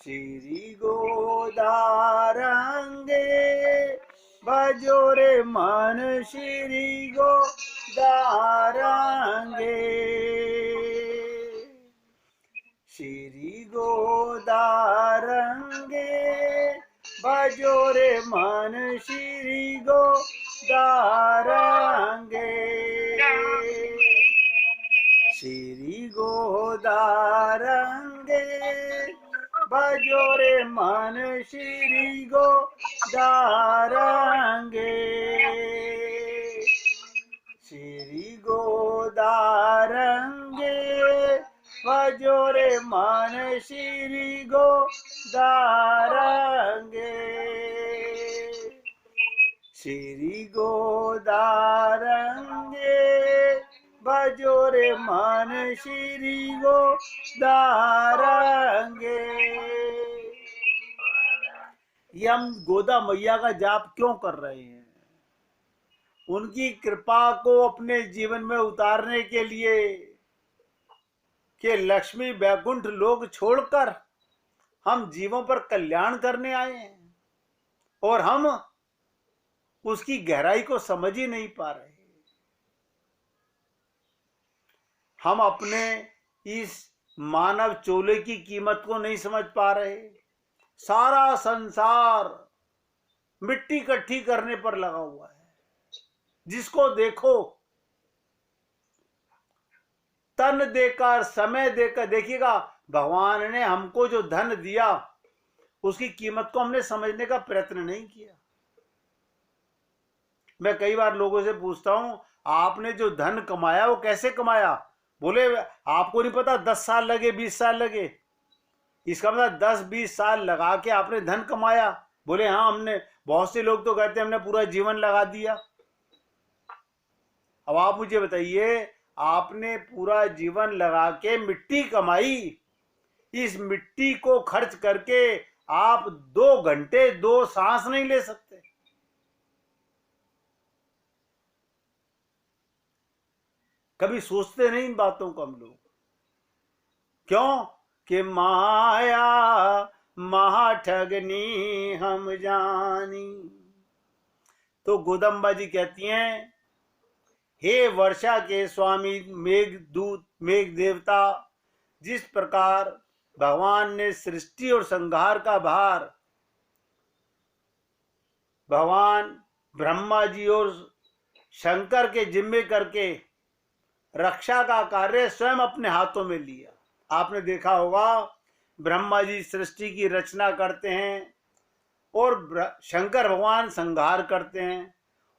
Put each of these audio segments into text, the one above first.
श्री गोदारंगे भजो रे मन श्री गोदारंगे। श्री गोदारंगे भजो रे मन श्री गोदारंगे। श्री गोदारंगे भजो रे मन श्री गोदारंगे। श्री गोदारंगे भजो रे मन श्री गोदारंगे। श्री गोदारंगे भजो रे मन श्री गोदारंगे। ये हम गोदा मैया का जाप क्यों कर रहे हैं? उनकी कृपा को अपने जीवन में उतारने के लिए कि लक्ष्मी वैकुंठ लोग छोड़कर हम जीवों पर कल्याण करने आए हैं और हम उसकी गहराई को समझ ही नहीं पा रहे। हम अपने इस मानव चोले की कीमत को नहीं समझ पा रहे। सारा संसार मिट्टी इकट्ठी करने पर लगा हुआ है। जिसको देखो तन देकर समय देकर, देखिएगा भगवान ने हमको जो धन दिया उसकी कीमत को हमने समझने का प्रयत्न नहीं किया। मैं कई बार लोगों से पूछता हूं, आपने जो धन कमाया वो कैसे कमाया? बोले आपको नहीं पता, 10 साल लगे, 20 साल लगे। इसका मतलब 10-20 साल लगा के आपने धन कमाया। बोले हाँ, हमने, बहुत से लोग तो कहते हैं हमने पूरा जीवन लगा दिया। अब आप मुझे बताइए, आपने पूरा जीवन लगा के मिट्टी कमाई, इस मिट्टी को खर्च करके आप 2 घंटे 2 सांस नहीं ले सकते। कभी सोचते नहीं इन बातों को हम लोग? क्यों? कि माया महाठगनी हम जानी। तो गोदम्बा जी कहती हैं, हे वर्षा के स्वामी मेघदूत, मेघ देवता, जिस प्रकार भगवान ने सृष्टि और संहार का भार भगवान ब्रह्मा जी और शंकर के जिम्मे करके रक्षा का कार्य स्वयं अपने हाथों में लिया। आपने देखा होगा, ब्रह्मा जी सृष्टि की रचना करते हैं और शंकर भगवान संहार करते हैं,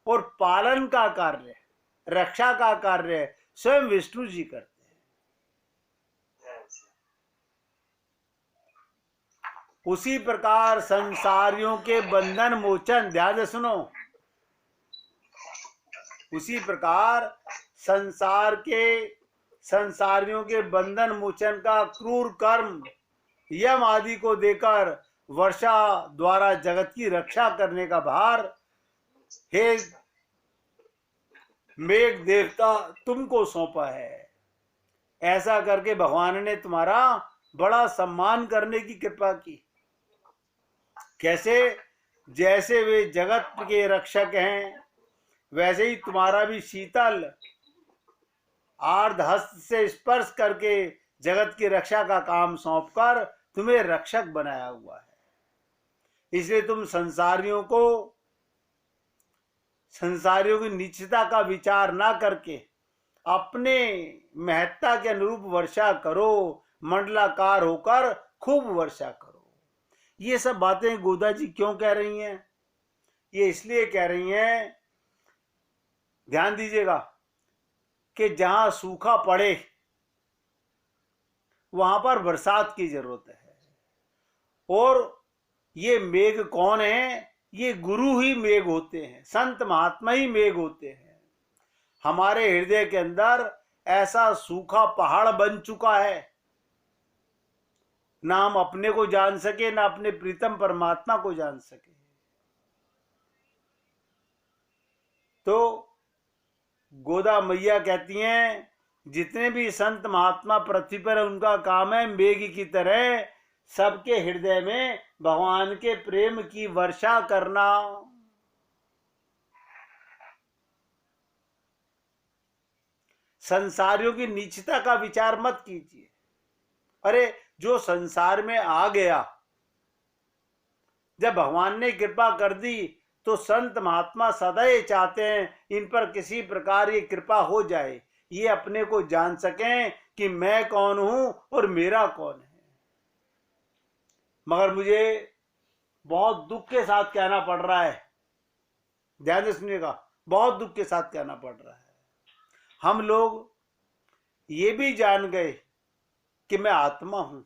और पालन का कार्य, रक्षा का कार्य स्वयं विष्णु जी करते हैं। उसी प्रकार संसारियों के बंधन मोचन, ध्यान से सुनो, उसी प्रकार संसारियों के बंधन मोचन का क्रूर कर्म यम आदि को देकर वर्षा द्वारा जगत की रक्षा करने का भार हे मेघ देवता तुमको सौंपा है। ऐसा करके भगवान ने तुम्हारा बड़ा सम्मान करने की कृपा की। कैसे? जैसे वे जगत के रक्षक हैं, वैसे ही तुम्हारा भी शीतल आर्ध हस्त से स्पर्श करके जगत की रक्षा का काम सौंपकर तुम्हें रक्षक बनाया हुआ है। इसलिए तुम संसारियों की नीचता का विचार ना करके अपने महत्ता के अनुरूप वर्षा करो, मंडलाकार होकर खूब वर्षा करो। ये सब बातें गोदा जी क्यों कह रही हैं? ये इसलिए कह रही हैं, ध्यान दीजिएगा, कि जहां सूखा पड़े वहां पर बरसात की जरूरत है। और ये मेघ कौन है? ये गुरु ही मेघ होते हैं, संत महात्मा ही मेघ होते हैं। हमारे हृदय के अंदर ऐसा सूखा पहाड़ बन चुका है, ना हम अपने को जान सके, ना अपने प्रीतम परमात्मा को जान सके। तो गोदा मैया कहती हैं, जितने भी संत महात्मा पृथ्वी पर, उनका काम है मेघ की तरह सबके हृदय में भगवान के प्रेम की वर्षा करना। संसारियों की नीचता का विचार मत कीजिए। अरे जो संसार में आ गया, जब भगवान ने कृपा कर दी, तो संत महात्मा सदा ये चाहते हैं इन पर किसी प्रकार ये कृपा हो जाए, ये अपने को जान सकें कि मैं कौन हूं और मेरा कौन है। मगर मुझे बहुत दुख के साथ कहना पड़ रहा है, ध्यान से सुनिएगा, बहुत दुख के साथ कहना पड़ रहा है, हम लोग ये भी जान गए कि मैं आत्मा हूं,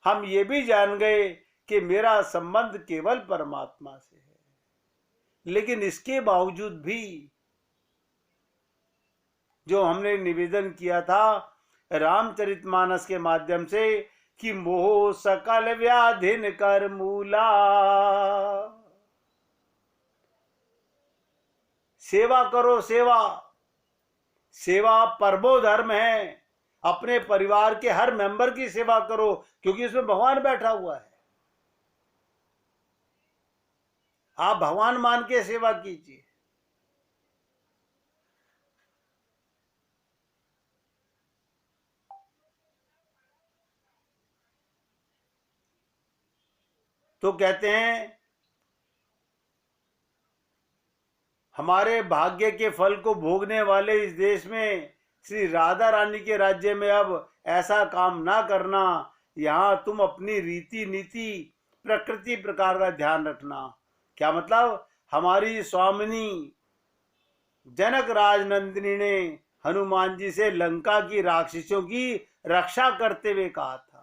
हम ये भी जान गए कि मेरा संबंध केवल परमात्मा से है, लेकिन इसके बावजूद भी जो हमने निवेदन किया था रामचरितमानस के माध्यम से कि मोह सकल व्याधिन कर मूला, सेवा करो, सेवा, सेवा परमो धर्म है। अपने परिवार के हर मेंबर की सेवा करो, क्योंकि उसमें भगवान बैठा हुआ है। आप भगवान मान के सेवा कीजिए। तो कहते हैं हमारे भाग्य के फल को भोगने वाले इस देश में श्री राधा रानी के राज्य में अब ऐसा काम ना करना। यहां तुम अपनी रीति नीति प्रकृति प्रकार का ध्यान रखना। क्या मतलब? हमारी स्वामिनी जनक राजनंदिनी ने हनुमान जी से लंका की राक्षसों की रक्षा करते हुए कहा था,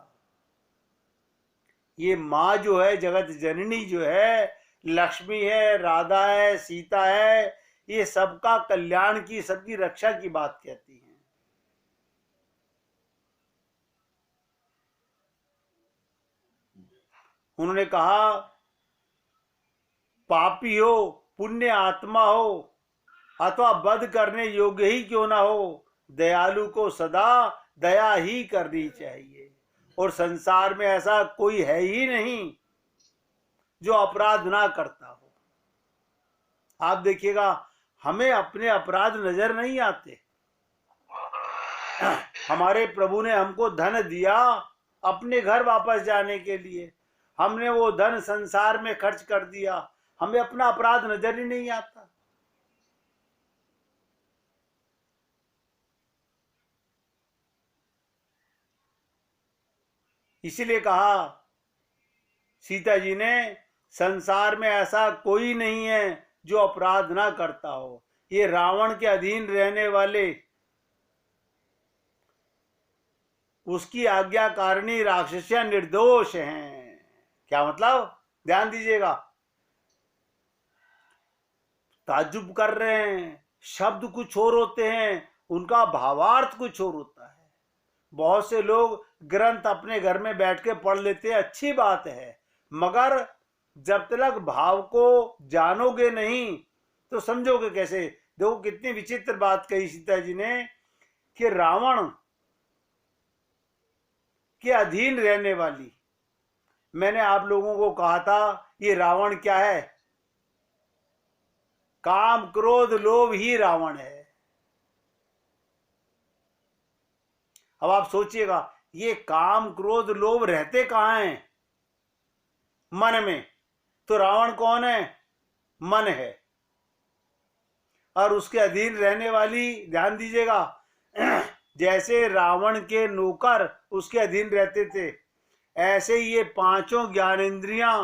ये माँ जो है, जगत जननी जो है, लक्ष्मी है, राधा है, सीता है, ये सबका कल्याण की, सबकी रक्षा की बात कहती है। उन्होंने कहा पापी हो, पुण्य आत्मा हो, अथवा वध करने योग्य ही क्यों ना हो, दयालु को सदा दया ही करनी चाहिए। और संसार में ऐसा कोई है ही नहीं जो अपराध ना करता हो। आप देखिएगा, हमें अपने अपराध नजर नहीं आते। हमारे प्रभु ने हमको धन दिया अपने घर वापस जाने के लिए, हमने वो धन संसार में खर्च कर दिया, हमें अपना अपराध नजर ही नहीं आता। इसीलिए कहा सीता जी ने, संसार में ऐसा कोई नहीं है जो अपराध ना करता हो। ये रावण के अधीन रहने वाले, उसकी आज्ञाकारिणी राक्षसियां निर्दोष हैं। क्या मतलब? ध्यान दीजिएगा, ताज्जुब कर रहे हैं, शब्द कुछ और होते हैं, उनका भावार्थ कुछ और होता है। बहुत से लोग ग्रंथ अपने घर में बैठ के पढ़ लेते हैं, अच्छी बात है, मगर जब तक भाव को जानोगे नहीं तो समझोगे कैसे? देखो कितनी विचित्र बात कही सीता जी ने कि रावण के अधीन रहने वाली। मैंने आप लोगों को कहा था ये रावण क्या है? काम क्रोध लोभ ही रावण है। अब आप सोचिएगा, ये काम क्रोध लोभ रहते कहां हैं? मन में। तो रावण कौन है? मन है। और उसके अधीन रहने वाली, ध्यान दीजिएगा, जैसे रावण के नौकर उसके अधीन रहते थे, ऐसे ये पांचों ज्ञानेंद्रियां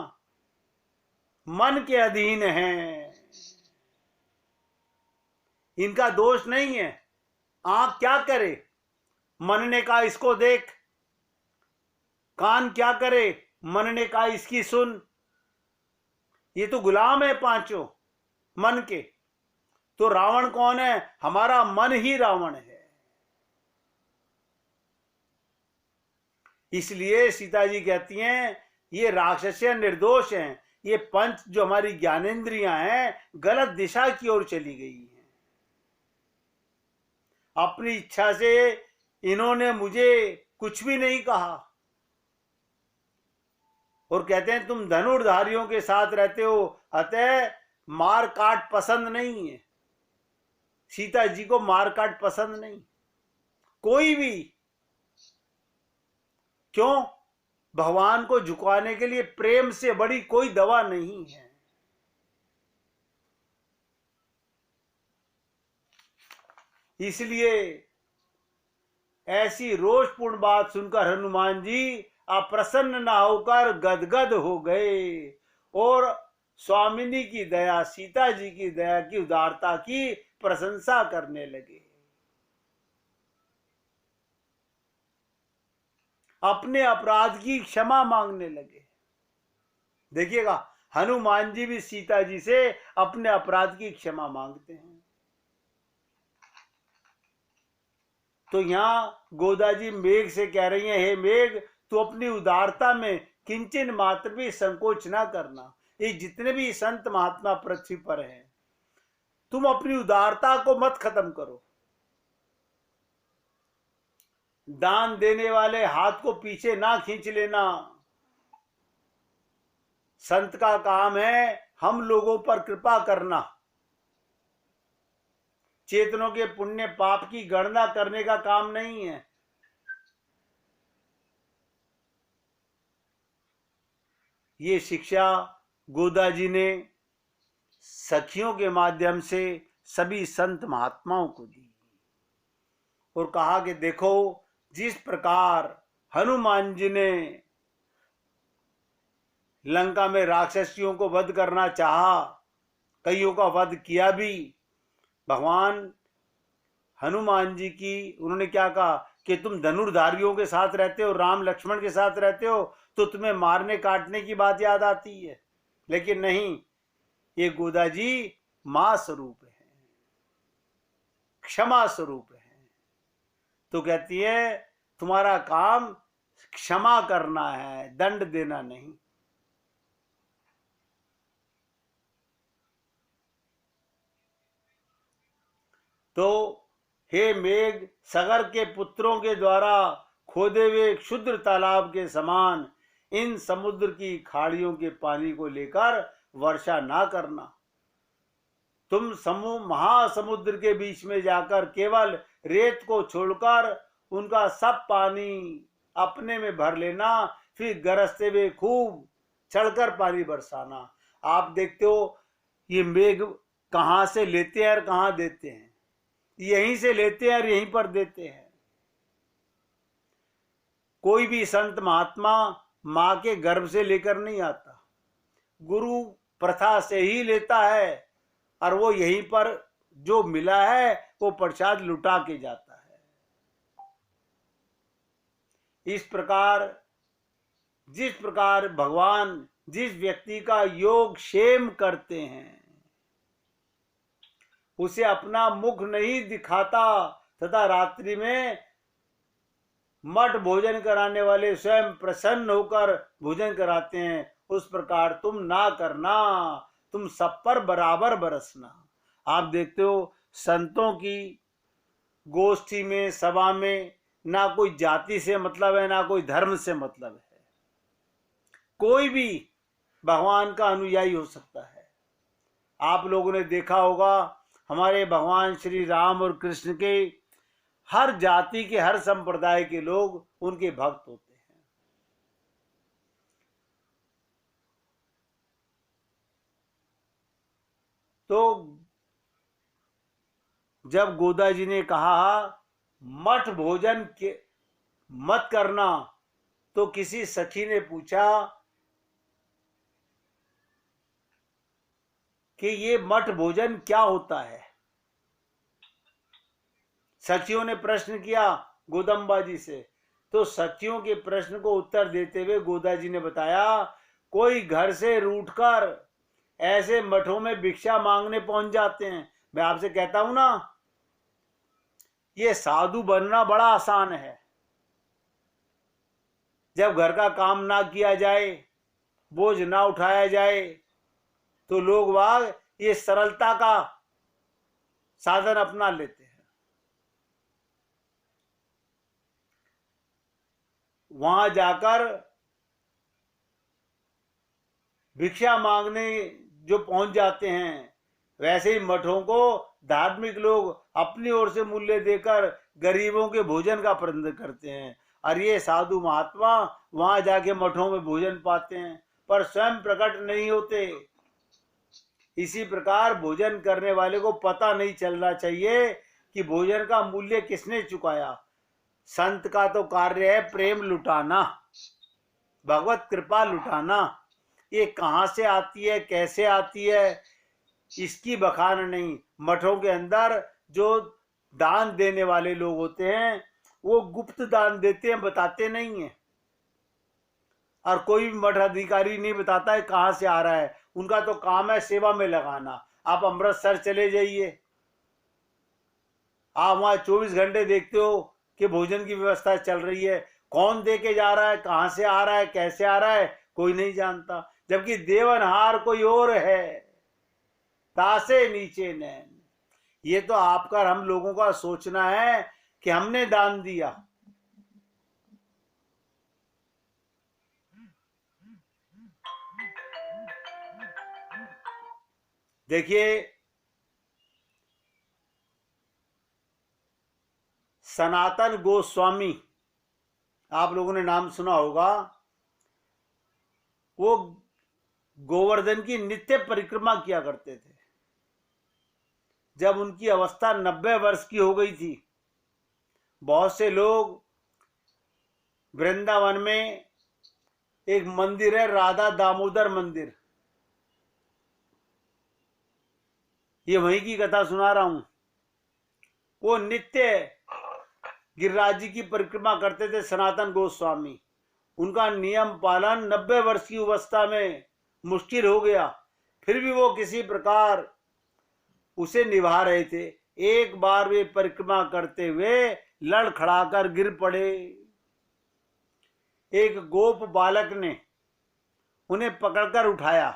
मन के अधीन हैं। इनका दोष नहीं है। आंख क्या करे? मन ने कहा इसको देख। कान क्या करे? मन ने कहा इसकी सुन। ये तो गुलाम है पांचों मन के। तो रावण कौन है? हमारा मन ही रावण है। इसलिए सीता जी कहती हैं ये राक्षसियां निर्दोष हैं। ये पंच जो हमारी ज्ञानेंद्रियां हैं गलत दिशा की ओर चली गई हैं। अपनी इच्छा से इन्होंने मुझे कुछ भी नहीं कहा, और कहते हैं तुम धनुर्धारियों के साथ रहते हो, अतः मार काट पसंद नहीं है। सीता जी को मार काट पसंद नहीं, कोई भी। क्यों? भगवान को झुकाने के लिए प्रेम से बड़ी कोई दवा नहीं है। इसलिए ऐसी रोषपूर्ण बात सुनकर हनुमान जी अप्रसन्न न होकर गदगद हो गए और स्वामिनी की दया, सीता जी की दया की उदारता की प्रशंसा करने लगे। अपने अपराध की क्षमा मांगने लगे। देखिएगा, हनुमान जी भी सीता जी से अपने अपराध की क्षमा मांगते हैं। तो यहां गोदा जी मेघ से कह रही हैं, हे मेघ, तू अपनी उदारता में किंचन मात्र भी संकोच ना करना। ये जितने भी संत महात्मा पृथ्वी पर हैं, तुम अपनी उदारता को मत खत्म करो। दान देने वाले हाथ को पीछे ना खींच लेना। संत का काम है हम लोगों पर कृपा करना। चेतनों के पुण्य पाप की गणना करने का काम नहीं है। ये शिक्षा गोदा जी ने सखियों के माध्यम से सभी संत महात्माओं को दी और कहा कि देखो, जिस प्रकार हनुमान जी ने लंका में राक्षसियों को वध करना चाहा, कईयों का वध किया भी, भगवान हनुमान जी की उन्होंने क्या कहा कि तुम धनुर्धारियों के साथ रहते हो, राम लक्ष्मण के साथ रहते हो, तो तुम्हें मारने काटने की बात याद आती है। लेकिन नहीं, ये गोदा जी मां स्वरूप है, क्षमा स्वरूप है। तो कहती है तुम्हारा काम क्षमा करना है, दंड देना नहीं। तो हे मेघ, सगर के पुत्रों के द्वारा खोदे हुए क्षुद्र तालाब के समान इन समुद्र की खाड़ियों के पानी को लेकर वर्षा ना करना। तुम महासमुद्र के बीच में जाकर केवल रेत को छोड़कर उनका सब पानी अपने में भर लेना, फिर गरजते हुए खूब चढ़कर पानी बरसाना। आप देखते हो ये मेघ कहां से लेते हैं और कहां देते हैं। यहीं से लेते हैं और यहीं पर देते हैं। कोई भी संत महात्मा मां के गर्भ से लेकर नहीं आता, गुरु प्रथा से ही लेता है और वो यहीं पर जो मिला है वो प्रसाद लुटा के जाता है। इस प्रकार जिस प्रकार भगवान जिस व्यक्ति का योग क्षेम करते हैं, उसे अपना मुख नहीं दिखाता तथा रात्रि में मठ भोजन कराने वाले स्वयं प्रसन्न होकर भोजन कराते हैं, उस प्रकार तुम ना करना, तुम सब पर बराबर बरसना। आप देखते हो संतों की गोष्ठी में, सभा में ना कोई जाति से मतलब है, ना कोई धर्म से मतलब है। कोई भी भगवान का अनुयायी हो सकता है। आप लोगों ने देखा होगा हमारे भगवान श्री राम और कृष्ण के हर जाति के, हर संप्रदाय के लोग उनके भक्त होते हैं। तो जब गोदा जी ने कहा मठ भोजन के मत करना, तो किसी सखी ने पूछा कि ये मठ भोजन क्या होता है। सखियों ने प्रश्न किया गोदम्बा जी से। तो सखियों के प्रश्न को उत्तर देते हुए गोदा जी ने बताया, कोई घर से रूठकर ऐसे मठों में भिक्षा मांगने पहुंच जाते हैं। मैं आपसे कहता हूं ना, ये साधु बनना बड़ा आसान है। जब घर का काम ना किया जाए, बोझ ना उठाया जाए, तो लोग वाग ये सरलता का साधन अपना लेते हैं। वहां जाकर भिक्षा मांगने जो पहुंच जाते हैं, वैसे ही मठों को धार्मिक लोग अपनी ओर से मूल्य देकर गरीबों के भोजन का प्रबंध करते हैं। और ये साधु महात्मा वहां जाके मठों में भोजन पाते हैं पर स्वयं प्रकट नहीं होते। इसी प्रकार भोजन करने वाले को पता नहीं चलना चाहिए कि भोजन का मूल्य किसने चुकाया। संत का तो कार्य है प्रेम लुटाना, भगवत कृपा लुटाना। ये कहाँ से आती है, कैसे आती है, इसकी बखान नहीं। मठों के अंदर जो दान देने वाले लोग होते हैं वो गुप्त दान देते हैं, बताते नहीं है। और कोई भी मठ अधिकारी नहीं बताता है कहाँ से आ रहा है। उनका तो काम है सेवा में लगाना। आप अमृतसर चले जाइए, आप वहां 24 घंटे देखते हो कि भोजन की व्यवस्था चल रही है। कौन दे के जा रहा है, कहाँ से आ रहा है, कैसे आ रहा है, कोई नहीं जानता। जबकि देवनहार कोई और है, तासे नीचे नैन। ये तो आपका हम लोगों का सोचना है कि हमने दान दिया। देखिए, सनातन गोस्वामी, आप लोगों ने नाम सुना होगा। वो गोवर्धन की नित्य परिक्रमा किया करते थे। जब उनकी अवस्था 90 वर्ष की हो गई थी, बहुत से लोग वृंदावन में एक मंदिर है, राधा दामोदर मंदिर, ये वहीं की कथा सुना रहा हूं। वो नित्य गिरिराज जी की परिक्रमा करते थे सनातन गोस्वामी। उनका नियम पालन 90 वर्ष की अवस्था में मुश्किल हो गया, फिर भी वो किसी प्रकार उसे निभा रहे थे। एक बार वे परिक्रमा करते हुए लड़खड़ाकर गिर पड़े। एक गोप बालक ने उन्हें पकड़कर उठाया।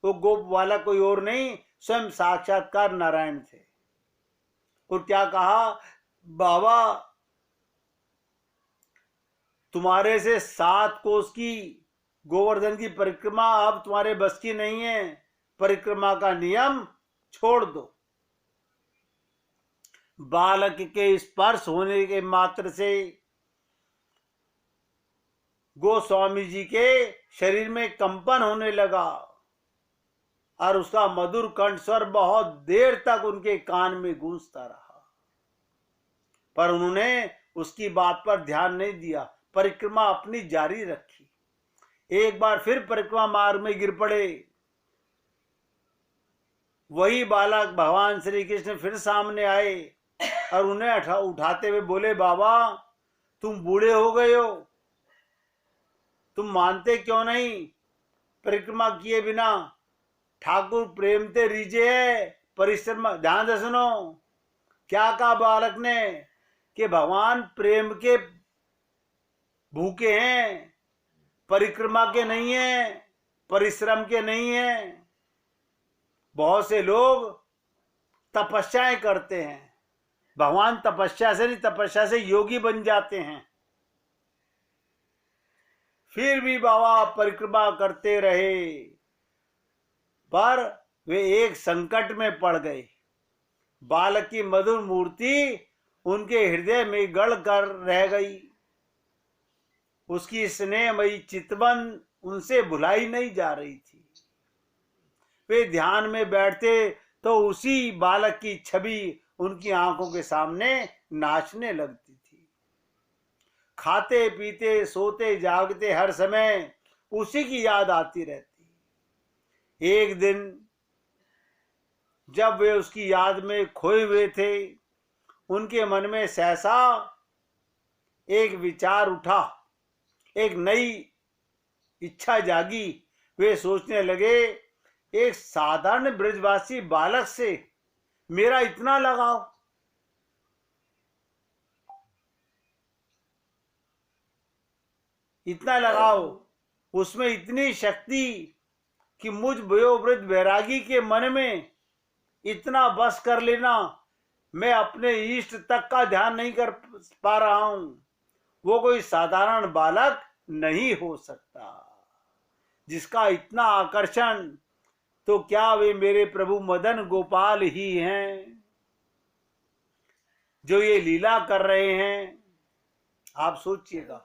वो गोप बालक कोई और नहीं, स्वयं साक्षात्कार नारायण थे। और क्या कहा, बाबा तुम्हारे से 7 कोस की गोवर्धन की परिक्रमा अब तुम्हारे बस की नहीं है, परिक्रमा का नियम छोड़ दो। बालक के स्पर्श होने के मात्र से गोस्वामी जी के शरीर में कंपन होने लगा और उसका मधुर कंठ स्वर बहुत देर तक उनके कान में गूंजता रहा। पर उन्होंने उसकी बात पर ध्यान नहीं दिया, परिक्रमा अपनी जारी रखी। एक बार फिर परिक्रमा मार्ग में गिर पड़े। वही बालक भगवान श्री कृष्ण फिर सामने आए और उन्हें उठाते हुए बोले, बाबा तुम बूढ़े हो गए हो, तुम मानते क्यों नहीं? परिक्रमा किए बिना ठाकुर प्रेम ते रीजे है, परिश्रम। ध्यान से सुनो, क्या कहा बालक ने कि भगवान प्रेम के भूखे हैं, परिक्रमा के नहीं है, परिश्रम के नहीं है। बहुत से लोग तपस्याएं करते हैं, भगवान तपस्या से नहीं, तपस्या से योगी बन जाते हैं। फिर भी बाबा परिक्रमा करते रहे, पर वे एक संकट में पड़ गए। बालक की मधुर मूर्ति उनके हृदय में गड़ कर रह गई। उसकी स्नेहमयी चितवन उनसे भुलाई नहीं जा रही थी। वे ध्यान में बैठते तो उसी बालक की छवि उनकी आंखों के सामने नाचने लगती थी। खाते पीते सोते जागते हर समय उसी की याद आती रहती। एक दिन जब वे उसकी याद में खोए हुए थे, उनके मन में सहसा एक विचार उठा, एक नई इच्छा जागी। वे सोचने लगे, एक साधारण ब्रजवासी बालक से मेरा इतना लगाव, इतना लगाव, उसमें इतनी शक्ति कि मुझ वयोवृद्ध वैरागी के मन में इतना बस कर लेना, मैं अपने इष्ट तक का ध्यान नहीं कर पा रहा हूं। वो कोई साधारण बालक नहीं हो सकता। जिसका इतना आकर्षण, तो क्या वे मेरे प्रभु मदन गोपाल ही हैं जो ये लीला कर रहे हैं? आप सोचिएगा,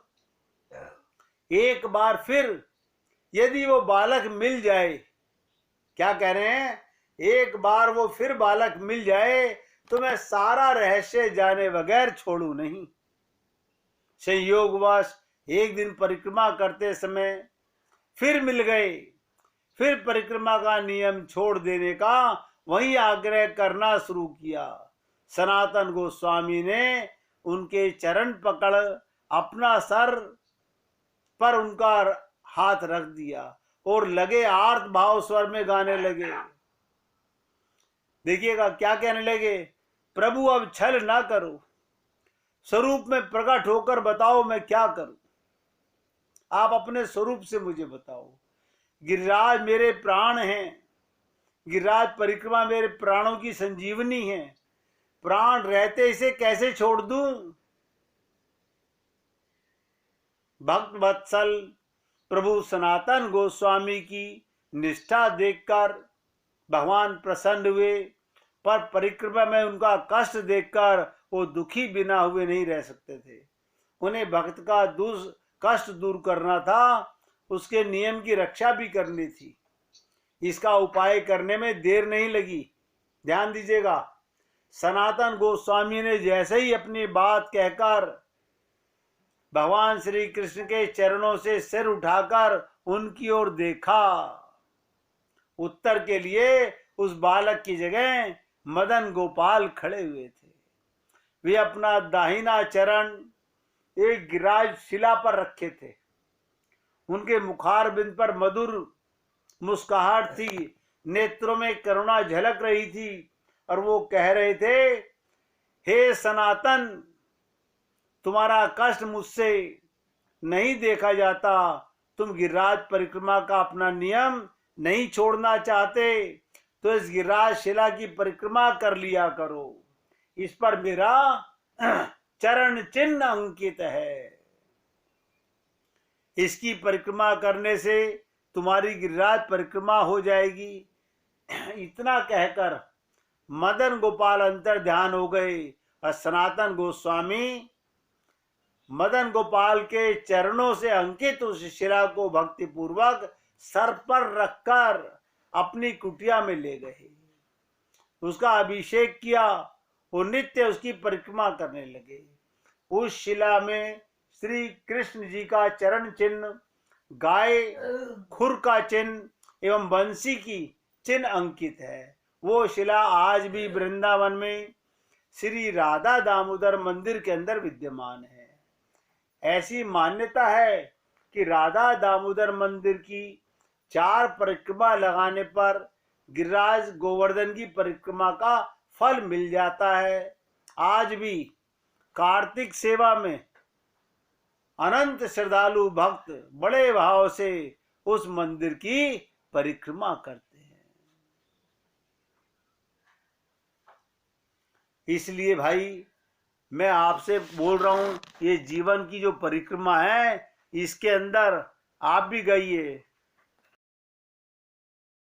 एक बार फिर यदि वो बालक मिल जाए, क्या कह रहे हैं, एक बार वो फिर बालक मिल जाए तो मैं सारा रहस्य जाने बगैर छोड़ू नहीं। संयोगवश एक दिन परिक्रमा करते समय फिर मिल गए, फिर परिक्रमा का नियम छोड़ देने का वही आग्रह करना शुरू किया। सनातन गोस्वामी ने उनके चरण पकड़ अपना सर पर उनका हाथ रख दिया और लगे आर्त भाव स्वर में गाने लगे। देखिएगा क्या कहने लगे, प्रभु अब छल ना करो, स्वरूप में प्रकट होकर बताओ मैं क्या करूं। आप अपने स्वरूप से मुझे बताओ। गिरिराज मेरे प्राण हैं, गिरिराज परिक्रमा मेरे प्राणों की संजीवनी है, प्राण रहते इसे कैसे छोड़ दूं। भक्त वत्सल प्रभु सनातन गोस्वामी की निष्ठा देखकर भगवान प्रसन्न हुए, पर परिक्रमा में उनका कष्ट देखकर वो दुखी बिना हुए नहीं रह सकते थे। उन्हें भक्त का कष्ट दूर करना था, उसके नियम की रक्षा भी करनी थी। इसका उपाय करने में देर नहीं लगी। ध्यान दीजिएगा, सनातन गोस्वामी ने जैसे ही अपनी बात कहकर भगवान श्री कृष्ण के चरणों से सिर उठाकर उनकी ओर देखा, उत्तर के लिए उस बालक की जगह मदन गोपाल खड़े हुए थे। वे अपना दाहिना चरण एक गिरिराज शिला पर रखे थे। उनके मुखारबिंद पर मधुर मुस्कुराहट थी, नेत्रों में करुणा झलक रही थी और वो कह रहे थे, हे सनातन, तुम्हारा कष्ट मुझसे नहीं देखा जाता, तुम गिरिराज परिक्रमा का अपना नियम नहीं छोड़ना चाहते तो इस गिरिराज शिला की परिक्रमा कर लिया करो, इस पर मेरा चरण चिन्ह अंकित है। इसकी परिक्रमा करने से तुम्हारी गिरिराज परिक्रमा हो जाएगी। इतना कहकर मदन गोपाल अंतर ध्यान हो गए और सनातन गोस्वामी मदन गोपाल के चरणों से अंकित उस शिला को भक्ति पूर्वक सर पर रखकर अपनी कुटिया में ले गए, उसका अभिषेक किया और नित्य उसकी परिक्रमा करने लगे। उस शिला में श्री कृष्ण जी का चरण चिन्ह, गाय खुर का चिन्ह एवं बंसी की चिन्ह अंकित है। वो शिला आज भी वृंदावन में श्री राधा दामोदर मंदिर के अंदर विद्यमान है। ऐसी मान्यता है कि राधा दामोदर मंदिर की 4 परिक्रमा लगाने पर गिरिराज गोवर्धन की परिक्रमा का फल मिल जाता है। आज भी कार्तिक सेवा में अनंत श्रद्धालु भक्त बड़े भाव से उस मंदिर की परिक्रमा करते हैं। इसलिए भाई मैं आपसे बोल रहा हूं, ये जीवन की जो परिक्रमा है इसके अंदर आप भी गइए,